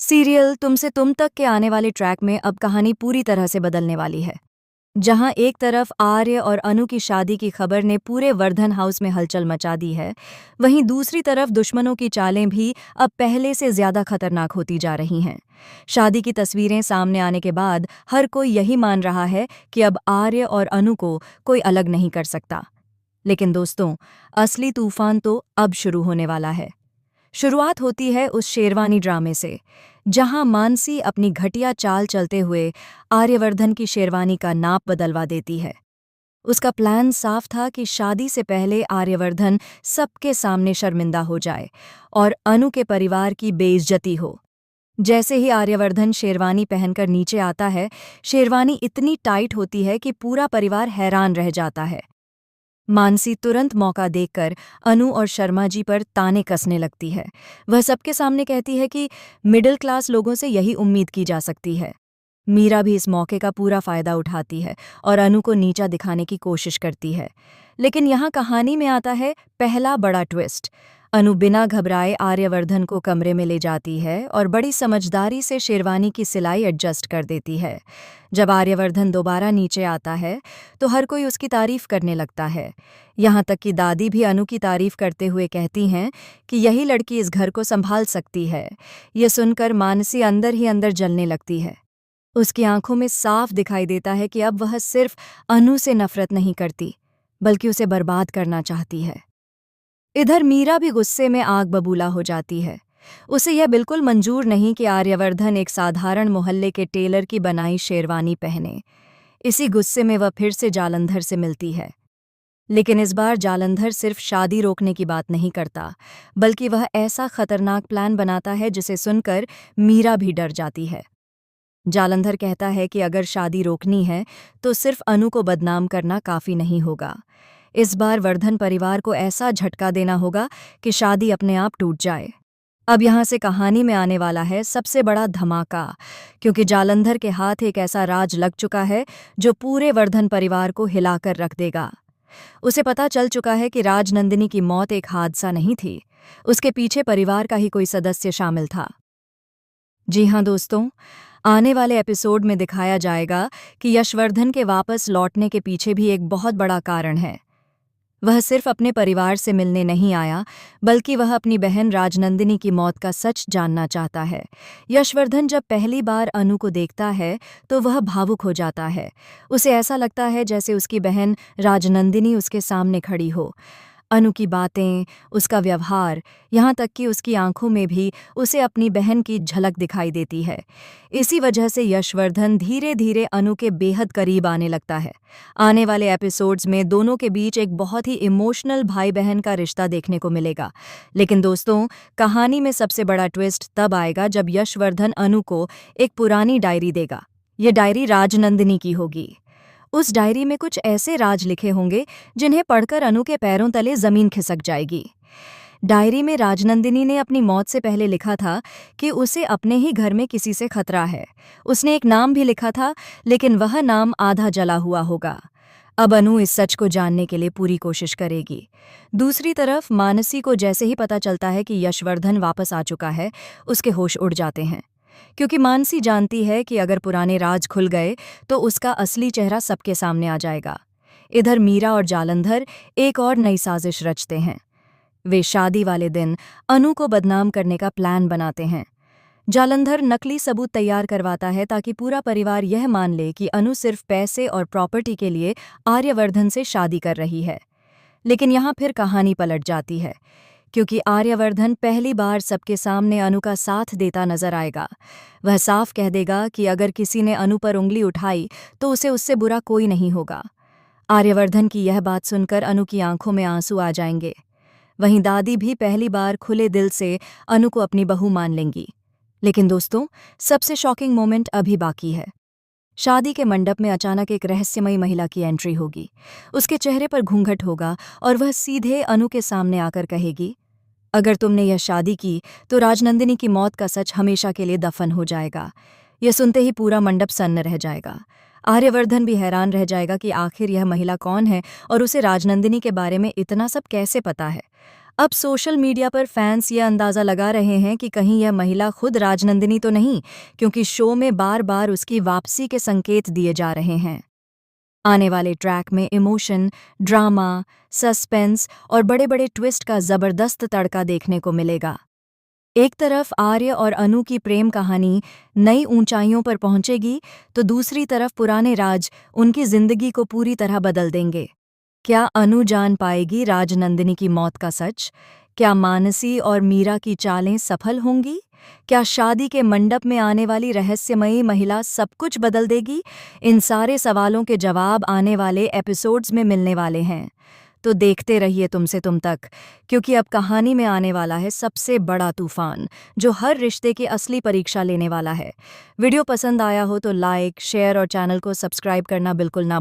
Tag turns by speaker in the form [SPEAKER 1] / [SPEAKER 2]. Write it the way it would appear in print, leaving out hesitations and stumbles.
[SPEAKER 1] Serial तुमसे तुम तक के आने वाले ट्रैक में अब कहानी पूरी तरह से बदलने वाली है। जहां एक तरफ आर्य और अनु की शादी की खबर ने पूरे वर्धन हाउस में हलचल मचा दी है, वहीं दूसरी तरफ दुश्मनों की चालें भी अब पहले से ज्यादा खतरनाक होती जा रही हैं। शादी की तस्वीरें सामने आने के बाद हर कोई यही मान रहा है कि अब आर्य और अनु को कोई अलग नहीं कर सकता। लेकिन दोस्तों, असली तूफान तो अब शुरू होने वाला है। शुरुआत होती है उस शेरवानी ड्रामे से, जहां मानसी अपनी घटिया चाल चलते हुए आर्यवर्धन की शेरवानी का नाप बदलवा देती है। उसका प्लान साफ था कि शादी से पहले आर्यवर्धन सबके सामने शर्मिंदा हो जाए और अनु के परिवार की बेइज्जती हो। जैसे ही आर्यवर्धन शेरवानी पहनकर नीचे आता है, शेरवानी इतनी टाइट होती है कि पूरा परिवार हैरान रह जाता है। मानसी तुरंत मौका देखकर अनु और शर्मा जी पर ताने कसने लगती है। वह सबके सामने कहती है कि मिडिल क्लास लोगों से यही उम्मीद की जा सकती है। मीरा भी इस मौके का पूरा फायदा उठाती है और अनु को नीचा दिखाने की कोशिश करती है। लेकिन यहाँ कहानी में आता है पहला बड़ा ट्विस्ट। अनु बिना घबराए आर्यवर्धन को कमरे में ले जाती है और बड़ी समझदारी से शेरवानी की सिलाई एडजस्ट कर देती है। जब आर्यवर्धन दोबारा नीचे आता है तो हर कोई उसकी तारीफ करने लगता है। यहाँ तक कि दादी भी अनु की तारीफ करते हुए कहती हैं कि यही लड़की इस घर को संभाल सकती है। ये सुनकर मानसी अंदर ही अंदर जलने लगती है। उसकी आंखों में साफ दिखाई देता है कि अब वह सिर्फ अनु से नफरत नहीं करती, बल्कि उसे बर्बाद करना चाहती है। इधर मीरा भी गुस्से में आग बबूला हो जाती है। उसे यह बिल्कुल मंजूर नहीं कि आर्यवर्धन एक साधारण मोहल्ले के टेलर की बनाई शेरवानी पहने। इसी गुस्से में वह फिर से जालंधर से मिलती है। लेकिन इस बार जालंधर सिर्फ शादी रोकने की बात नहीं करता, बल्कि वह ऐसा खतरनाक प्लान बनाता है जिसे सुनकर मीरा भी डर जाती है। जालंधर कहता है कि अगर शादी रोकनी है तो सिर्फ अनु को बदनाम करना काफी नहीं होगा। इस बार वर्धन परिवार को ऐसा झटका देना होगा कि शादी अपने आप टूट जाए। अब यहाँ से कहानी में आने वाला है सबसे बड़ा धमाका, क्योंकि जालंधर के हाथ एक ऐसा राज लग चुका है जो पूरे वर्धन परिवार को हिलाकर रख देगा। उसे पता चल चुका है कि राजनंदिनी की मौत एक हादसा नहीं थी, उसके पीछे परिवार का ही कोई सदस्य शामिल था। जी हाँ दोस्तों, आने वाले एपिसोड में दिखाया जाएगा कि यशवर्धन के वापस लौटने के पीछे भी एक बहुत बड़ा कारण है। वह सिर्फ अपने परिवार से मिलने नहीं आया, बल्कि वह अपनी बहन राजनंदिनी की मौत का सच जानना चाहता है। यशवर्धन जब पहली बार अनु को देखता है तो वह भावुक हो जाता है। उसे ऐसा लगता है जैसे उसकी बहन राजनंदिनी उसके सामने खड़ी हो। अनु की बातें, उसका व्यवहार, यहाँ तक कि उसकी आंखों में भी उसे अपनी बहन की झलक दिखाई देती है। इसी वजह से यशवर्धन धीरे धीरे अनु के बेहद करीब आने लगता है। आने वाले एपिसोड्स में दोनों के बीच एक बहुत ही इमोशनल भाई बहन का रिश्ता देखने को मिलेगा। लेकिन दोस्तों, कहानी में सबसे बड़ा ट्विस्ट तब आएगा जब यशवर्धन अनु को एक पुरानी डायरी देगा। ये डायरी राजनंदिनी की होगी। उस डायरी में कुछ ऐसे राज लिखे होंगे जिन्हें पढ़कर अनु के पैरों तले जमीन खिसक जाएगी। डायरी में राजनंदिनी ने अपनी मौत से पहले लिखा था कि उसे अपने ही घर में किसी से खतरा है। उसने एक नाम भी लिखा था, लेकिन वह नाम आधा जला हुआ होगा। अब अनु इस सच को जानने के लिए पूरी कोशिश करेगी। दूसरी तरफ मानसी को जैसे ही पता चलता है कि यशवर्धन वापस आ चुका है, उसके होश उड़ जाते हैं, क्योंकि मानसी जानती है कि अगर पुराने राज खुल गए तो उसका असली चेहरा सबके सामने आ जाएगा। इधर मीरा और जालंधर एक और नई साजिश रचते हैं। वे शादी वाले दिन अनु को बदनाम करने का प्लान बनाते हैं। जालंधर नकली सबूत तैयार करवाता है ताकि पूरा परिवार यह मान ले कि अनु सिर्फ पैसे और प्रॉपर्टी के लिए आर्यवर्धन से शादी कर रही है। लेकिन यहाँ फिर कहानी पलट जाती है, क्योंकि आर्यवर्धन पहली बार सबके सामने अनु का साथ देता नजर आएगा। वह साफ कह देगा कि अगर किसी ने अनु पर उंगली उठाई तो उसे उससे बुरा कोई नहीं होगा। आर्यवर्धन की यह बात सुनकर अनु की आंखों में आंसू आ जाएंगे। वहीं दादी भी पहली बार खुले दिल से अनु को अपनी बहू मान लेंगी। लेकिन दोस्तों, सबसे शॉकिंग मोमेंट अभी बाकी है। शादी के मंडप में अचानक एक रहस्यमयी महिला की एंट्री होगी। उसके चेहरे पर घूंघट होगा और वह सीधे अनु के सामने आकर कहेगी, अगर तुमने यह शादी की तो राजनंदिनी की मौत का सच हमेशा के लिए दफन हो जाएगा। यह सुनते ही पूरा मंडप सन्न रह जाएगा। आर्यवर्धन भी हैरान रह जाएगा कि आखिर यह महिला कौन है और उसे राजनंदिनी के बारे में इतना सब कैसे पता है। अब सोशल मीडिया पर फैंस ये अंदाज़ा लगा रहे हैं कि कहीं यह महिला खुद राजनंदिनी तो नहीं, क्योंकि शो में बार बार उसकी वापसी के संकेत दिए जा रहे हैं। आने वाले ट्रैक में इमोशन, ड्रामा, सस्पेंस और बड़े-बड़े ट्विस्ट का ज़बरदस्त तड़का देखने को मिलेगा। एक तरफ आर्य और अनु की प्रेम कहानी नई ऊंचाइयों पर पहुंचेगी, तो दूसरी तरफ पुराने राज उनकी जिंदगी को पूरी तरह बदल देंगे। क्या अनु जान पाएगी राजनंदिनी की मौत का सच? क्या मानसी और मीरा की चालें सफल होंगी? क्या शादी के मंडप में आने वाली रहस्यमयी महिला सब कुछ बदल देगी? इन सारे सवालों के जवाब आने वाले एपिसोड्स में मिलने वाले हैं। तो देखते रहिए तुमसे तुम तक, क्योंकि अब कहानी में आने वाला है सबसे बड़ा तूफान, जो हर रिश्ते की असली परीक्षा लेने वाला है। वीडियो पसंद आया हो तो लाइक, शेयर और चैनल को सब्सक्राइब करना बिल्कुल ना